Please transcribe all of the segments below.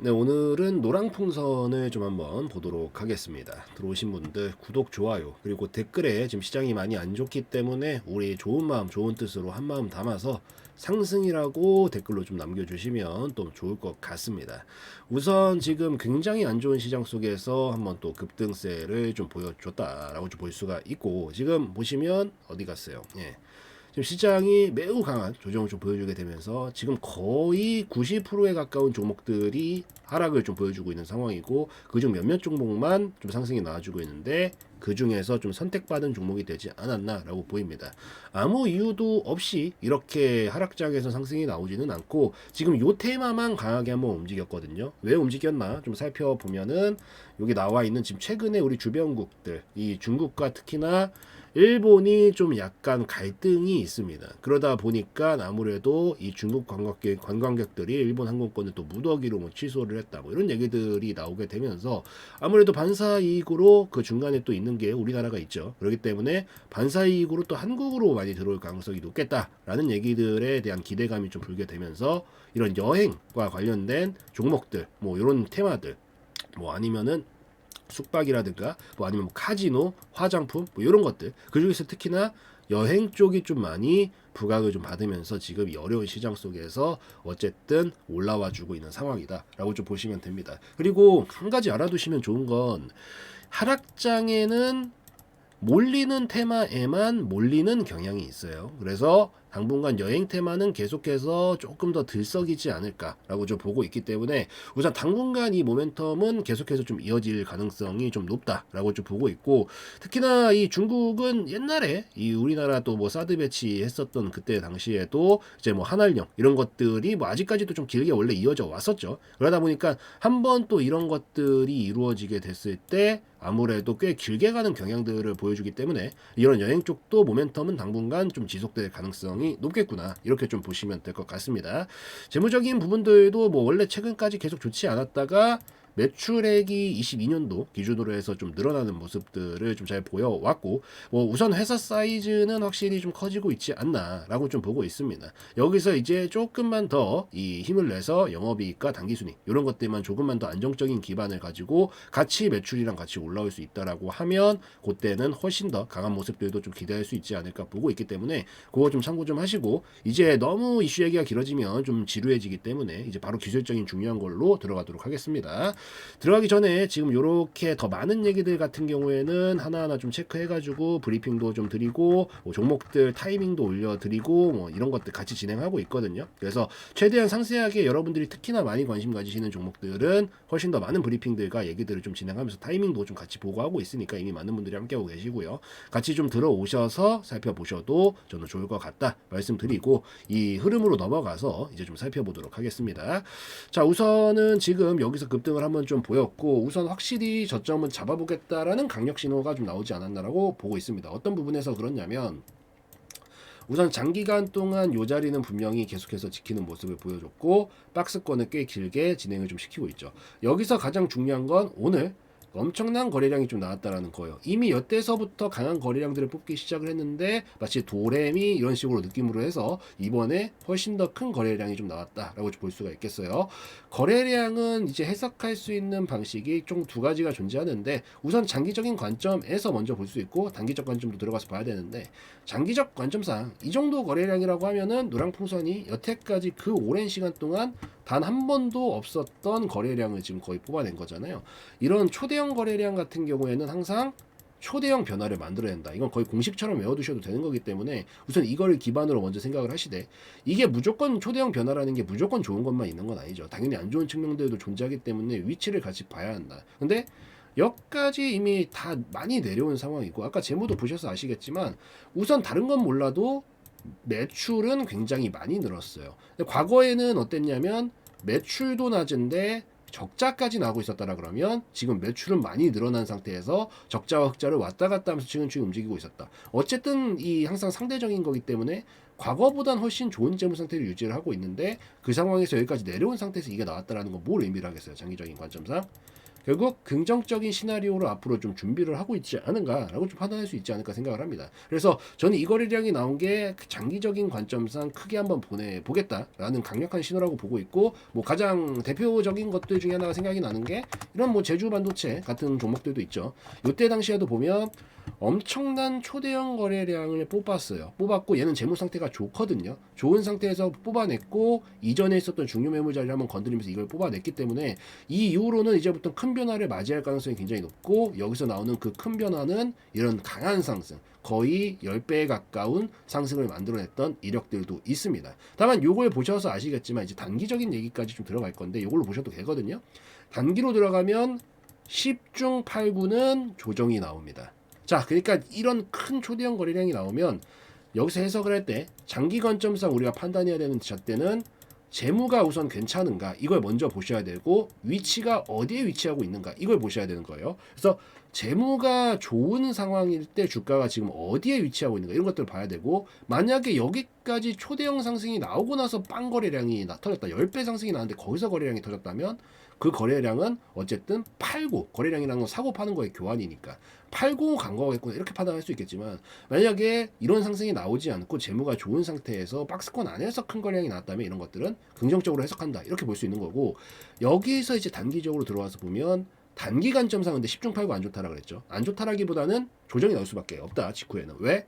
네, 오늘은 노랑풍선을 좀 한번 보도록 하겠습니다. 들어오신 분들 구독, 좋아요, 그리고 댓글에 지금 시장이 많이 안 좋기 때문에 우리 좋은 마음, 좋은 뜻으로 한 마음 담아서 상승이라고 댓글로 좀 남겨주시면 또 좋을 것 같습니다. 우선 지금 굉장히 안 좋은 시장 속에서 한번 또 급등세를 좀 보여줬다라고 좀 볼 수가 있고, 지금 보시면 어디 갔어요? 예. 지금 시장이 매우 강한 조정을 좀 보여주게 되면서 지금 거의 90%에 가까운 종목들이 하락을 좀 보여주고 있는 상황이고, 그중 몇몇 종목만 좀 상승이 나와주고 있는데 그 중에서 좀 선택받은 종목이 되지 않았나라고 보입니다. 아무 이유도 없이 이렇게 하락장에서 상승이 나오지는 않고 지금 요 테마만 강하게 한번 움직였거든요. 왜 움직였나 좀 살펴보면은 여기 나와 있는 지금 최근에 우리 주변국들, 이 중국과 특히나 일본이 좀 약간 갈등이 있습니다. 그러다 보니까 아무래도 이 중국 관광객들이 일본 항공권을 또 무더기로 뭐 취소를 했다, 뭐 이런 얘기들이 나오게 되면서 아무래도 반사이익으로 그 중간에 또 있는 게 우리나라가 있죠. 그렇기 때문에 반사이익으로 또 한국으로 많이 들어올 가능성이 높겠다라는 얘기들에 대한 기대감이 좀 불게 되면서 이런 여행과 관련된 종목들, 뭐 이런 테마들, 뭐 아니면은 숙박이라든가 뭐 아니면 뭐 카지노, 화장품 뭐 이런 것들, 그 중에서 특히나 여행 쪽이 좀 많이 부각을 좀 받으면서 지금 이 어려운 시장 속에서 어쨌든 올라와 주고 있는 상황이다라고 좀 보시면 됩니다. 그리고 한 가지 알아두시면 좋은 건 하락장에는 몰리는 테마에만 몰리는 경향이 있어요. 그래서 당분간 여행 테마는 계속해서 조금 더 들썩이지 않을까라고 좀 보고 있기 때문에 우선 당분간 이 모멘텀은 계속해서 좀 이어질 가능성이 좀 높다라고 좀 보고 있고, 특히나 이 중국은 옛날에 이 우리나라 또 뭐 사드 배치했었던 그때 당시에도 이제 뭐 한알령 이런 것들이 뭐 아직까지도 좀 길게 원래 이어져 왔었죠. 그러다 보니까 한번 또 이런 것들이 이루어지게 됐을 때 아무래도 꽤 길게 가는 경향들을 보여주기 때문에 이런 여행 쪽도 모멘텀은 당분간 좀 지속될 가능성이 높겠구나, 이렇게 좀 보시면 될 것 같습니다. 재무적인 부분들도 뭐 원래 최근까지 계속 좋지 않았다가 매출액이 22년도 기준으로 해서 좀 늘어나는 모습들을 좀 잘 보여왔고, 뭐 우선 회사 사이즈는 확실히 좀 커지고 있지 않나라고 좀 보고 있습니다. 여기서 이제 조금만 더 이 힘을 내서 영업이익과 당기순이익 이런 것들만 조금만 더 안정적인 기반을 가지고 같이 매출이랑 같이 올라올 수 있다라고 하면 그때는 훨씬 더 강한 모습들도 좀 기대할 수 있지 않을까 보고 있기 때문에 그거 좀 참고 좀 하시고, 이제 너무 이슈 얘기가 길어지면 좀 지루해지기 때문에 이제 바로 기술적인 중요한 걸로 들어가도록 하겠습니다. 들어가기 전에 지금 요렇게 더 많은 얘기들 같은 경우에는 하나하나 좀 체크해가지고 브리핑도 좀 드리고 뭐 종목들 타이밍도 올려드리고 뭐 이런 것들 같이 진행하고 있거든요. 그래서 최대한 상세하게 여러분들이 특히나 많이 관심 가지시는 종목들은 훨씬 더 많은 브리핑들과 얘기들을 좀 진행하면서 타이밍도 좀 같이 보고하고 있으니까 이미 많은 분들이 함께하고 계시고요. 같이 좀 들어오셔서 살펴보셔도 저는 좋을 것 같다 말씀드리고, 이 흐름으로 넘어가서 이제 좀 살펴보도록 하겠습니다. 자, 우선은 지금 여기서 급등을 한번 좀 보였고, 우선 확실히 저점은 잡아보겠다라는 강력 신호가 좀 나오지 않았나라고 보고 있습니다. 어떤 부분에서 그렇냐면, 우선 장기간 동안 이 자리는 분명히 계속해서 지키는 모습을 보여줬고 박스권을 꽤 길게 진행을 좀 시키고 있죠. 여기서 가장 중요한 건 오늘 엄청난 거래량이 좀 나왔다라는 거예요. 이미 여태서부터 강한 거래량들을 뽑기 시작을 했는데 마치 도레미 이런 식으로 느낌으로 해서 이번에 훨씬 더 큰 거래량이 좀 나왔다라고 볼 수가 있겠어요. 거래량은 이제 해석할 수 있는 방식이 총 두 가지가 존재하는데, 우선 장기적인 관점에서 먼저 볼 수 있고 단기적 관점도 들어가서 봐야 되는데, 장기적 관점상 이 정도 거래량이라고 하면은 노랑풍선이 여태까지 그 오랜 시간 동안 단 한 번도 없었던 거래량을 지금 거의 뽑아낸 거잖아요. 이런 초대형 거래량 같은 경우에는 항상 초대형 변화를 만들어낸다. 이건 거의 공식처럼 외워두셔도 되는 거기 때문에 우선 이거를 기반으로 먼저 생각을 하시되, 이게 무조건 초대형 변화라는 게 무조건 좋은 것만 있는 건 아니죠. 당연히 안 좋은 측면들도 존재하기 때문에 위치를 같이 봐야 한다. 근데 여기까지 이미 다 많이 내려온 상황이고, 아까 재무도 보셔서 아시겠지만 우선 다른 건 몰라도 매출은 굉장히 많이 늘었어요. 근데 과거에는 어땠냐면 매출도 낮은데 적자까지 나고 있었다라 그러면 지금 매출은 많이 늘어난 상태에서 적자와 흑자를 왔다 갔다 하면서 지금 움직이고 있었다. 어쨌든 이 항상 상대적인 거기 때문에 과거보단 훨씬 좋은 재무 상태를 유지를 하고 있는데, 그 상황에서 여기까지 내려온 상태에서 이게 나왔다라는 건 뭘 의미를 하겠어요? 장기적인 관점상 결국 긍정적인 시나리오로 앞으로 좀 준비를 하고 있지 않은가라고 좀 판단할 수 있지 않을까 생각을 합니다. 그래서 저는 이 거래량이 나온 게 장기적인 관점상 크게 한번 보겠다라는 강력한 신호라고 보고 있고, 뭐 가장 대표적인 것들 중에 하나가 생각이 나는 게 이런 뭐 제주 반도체 같은 종목들도 있죠. 이때 당시에도 보면 엄청난 초대형 거래량을 뽑았고 얘는 재무 상태가 좋거든요. 좋은 상태에서 뽑아냈고 이전에 있었던 중요 매물 자리를 한번 건드리면서 이걸 뽑아냈기 때문에 이 이후로는 이제부터 큰 변화를 맞이할 가능성이 굉장히 높고, 여기서 나오는 그 큰 변화는 이런 강한 상승, 거의 10배에 가까운 상승을 만들어냈던 이력들도 있습니다. 다만 요걸 보셔서 아시겠지만 이제 단기적인 얘기까지 좀 들어갈 건데 요걸로 보셔도 되거든요. 단기로 들어가면 10중 8구는 조정이 나옵니다. 자, 그러니까 이런 큰 초대형 거래량이 나오면 여기서 해석을 할 때 장기 관점상 우리가 판단해야 되는 잣대는 재무가 우선 괜찮은가 이걸 먼저 보셔야 되고, 위치가 어디에 위치하고 있는가 이걸 보셔야 되는 거예요. 그래서 재무가 좋은 상황일 때 주가가 지금 어디에 위치하고 있는가 이런 것들을 봐야 되고, 만약에 여기까지 초대형 상승이 나오고 나서 빵 거래량이 터졌다, 10배 상승이 나왔는데 거기서 거래량이 터졌다면 그 거래량은 어쨌든 팔고, 거래량이라는 건 사고 파는 거의 교환이니까 팔고 간 거겠구나 이렇게 판단할 수 있겠지만, 만약에 이런 상승이 나오지 않고 재무가 좋은 상태에서 박스권 안에서 큰 거래량이 나왔다면 이런 것들은 긍정적으로 해석한다 이렇게 볼 수 있는 거고, 여기서 이제 단기적으로 들어와서 보면 단기 관점상 근데 10중 8구 안 좋다라 그랬죠. 안 좋다라기보다는 조정이 나올 수밖에 없다 직후에는. 왜?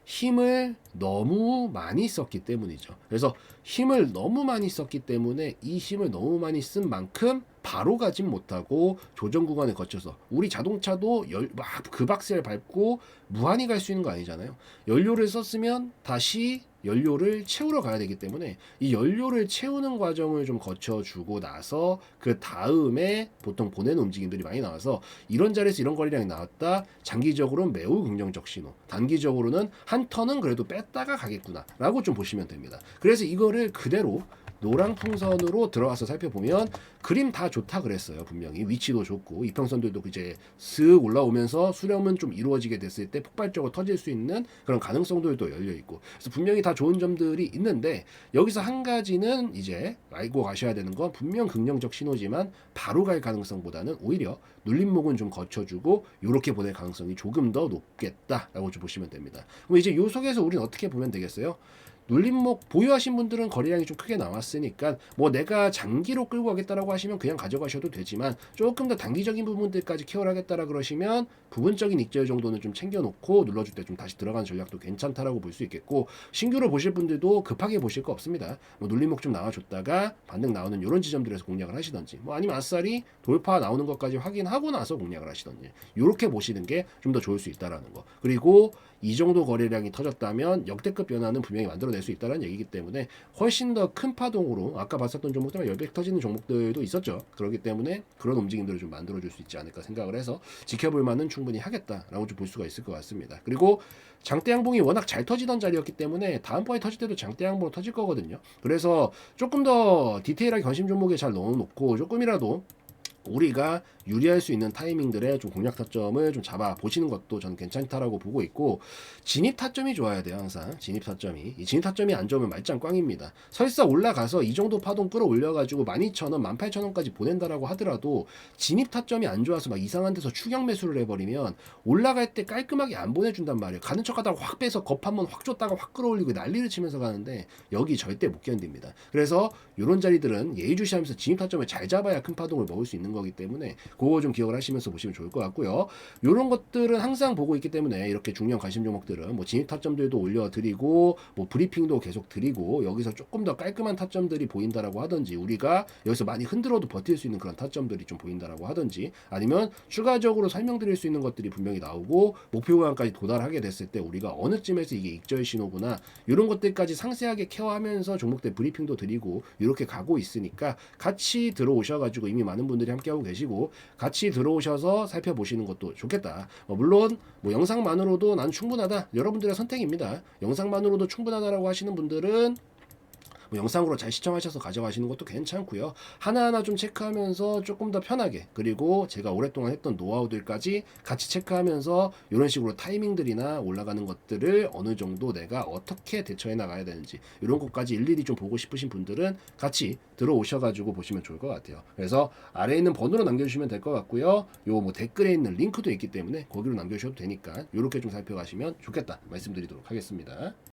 힘을 너무 많이 썼기 때문이죠. 그래서 힘을 너무 많이 썼기 때문에 이 힘을 너무 많이 쓴 만큼 바로 가진 못하고 조정 구간을 거쳐서, 우리 자동차도 막 그 박스를 밟고 무한히 갈 수 있는 거 아니잖아요. 연료를 썼으면 다시 연료를 채우러 가야 되기 때문에 이 연료를 채우는 과정을 좀 거쳐주고 나서 그 다음에 보통 보내는 움직임들이 많이 나와서 이런 자리에서 이런 거래량이 나왔다, 장기적으로는 매우 긍정적 신호, 단기적으로는 한 턴은 그래도 뺐다가 가겠구나 라고 좀 보시면 됩니다. 그래서 이거를 그대로 노랑 풍선으로 들어가서 살펴보면 그림 다 좋다 그랬어요. 분명히 위치도 좋고 이평선들도 이제 슥 올라오면서 수렴은 좀 이루어지게 됐을 때 폭발적으로 터질 수 있는 그런 가능성들도 열려 있고, 그래서 분명히 다 좋은 점들이 있는데, 여기서 한 가지는 이제 알고 가셔야 되는 건 분명 긍정적 신호지만 바로 갈 가능성보다는 오히려 눌림목은 좀 거쳐주고 이렇게 보낼 가능성이 조금 더 높겠다라고 좀 보시면 됩니다. 그럼 이제 요 속에서 우리는 어떻게 보면 되겠어요? 눌림목 보유하신 분들은 거래량이 좀 크게 나왔으니까 뭐 내가 장기로 끌고 가겠다라고 하시면 그냥 가져가셔도 되지만, 조금 더 단기적인 부분들까지 케어를 하겠다라 그러시면 부분적인 익절 정도는 좀 챙겨놓고 눌러줄 때 좀 다시 들어가는 전략도 괜찮다라고 볼 수 있겠고, 신규로 보실 분들도 급하게 보실 거 없습니다. 뭐 눌림목 좀 나와줬다가 반등 나오는 이런 지점들에서 공략을 하시던지, 뭐 아니면 아싸리 돌파 나오는 것까지 확인하고 나서 공략을 하시던지, 이렇게 보시는 게 좀 더 좋을 수 있다라는 거. 그리고 이 정도 거래량이 터졌다면 역대급 변화는 분명히 만들어낼 수 있다는 얘기이기 때문에 훨씬 더 큰 파동으로 아까 봤었던 종목들은 10배 터지는 종목들도 있었죠. 그렇기 때문에 그런 움직임들을 좀 만들어줄 수 있지 않을까 생각을 해서 지켜볼 만은 충분히 하겠다라고 좀 볼 수가 있을 것 같습니다. 그리고 장대 양봉이 워낙 잘 터지던 자리였기 때문에 다음번에 터질 때도 장대 양봉으로 터질 거거든요. 그래서 조금 더 디테일하게 관심 종목에 잘 넣어놓고 조금이라도 우리가 유리할 수 있는 타이밍들에 좀 공략 타점을 좀 잡아 보시는 것도 저는 괜찮다라고 보고 있고, 진입 타점이 좋아야 돼요. 항상 진입 타점이, 이 진입 타점이 안 좋으면 말짱 꽝입니다. 설사 올라가서 이 정도 파동 끌어올려가지고 12,000원 18,000원까지 보낸다라고 하더라도 진입 타점이 안 좋아서 막 이상한 데서 추격 매수를 해버리면 올라갈 때 깔끔하게 안 보내준단 말이에요. 가는 척하다가 확 빼서 겁 한번 확 줬다가 확 끌어올리고 난리를 치면서 가는데 여기 절대 못 견딥니다. 그래서 이런 자리들은 예의주시하면서 진입 타점을 잘 잡아야 큰 파동을 먹을 수 있는 거기 때문에 그거 좀 기억을 하시면서 보시면 좋을 것 같고요. 이런 것들은 항상 보고 있기 때문에 이렇게 중요한 관심 종목들은 뭐 진입 타점들도 올려드리고 뭐 브리핑도 계속 드리고, 여기서 조금 더 깔끔한 타점들이 보인다라고 하든지, 우리가 여기서 많이 흔들어도 버틸 수 있는 그런 타점들이 좀 보인다라고 하든지, 아니면 추가적으로 설명드릴 수 있는 것들이 분명히 나오고 목표 구간까지 도달하게 됐을 때 우리가 어느 쯤에서 이게 익절 신호구나 이런 것들까지 상세하게 케어하면서 종목들 브리핑도 드리고 이렇게 가고 있으니까 같이 들어오셔가지고, 이미 많은 분들이 함께하고 계시고 같이 들어오셔서 살펴보시는 것도 좋겠다. 물론 뭐 영상만으로도 난 충분하다, 여러분들의 선택입니다. 영상만으로도 충분하다라고 하시는 분들은 뭐 영상으로 잘 시청하셔서 가져가시는 것도 괜찮고요. 하나하나 좀 체크하면서 조금 더 편하게, 그리고 제가 오랫동안 했던 노하우들까지 같이 체크하면서 이런 식으로 타이밍들이나 올라가는 것들을 어느 정도 내가 어떻게 대처해 나가야 되는지 이런 것까지 일일이 좀 보고 싶으신 분들은 같이 들어오셔가지고 보시면 좋을 것 같아요. 그래서 아래에 있는 번호로 남겨주시면 될 것 같고요. 요 뭐 댓글에 있는 링크도 있기 때문에 거기로 남겨주셔도 되니까 이렇게 좀 살펴가시면 좋겠다 말씀드리도록 하겠습니다.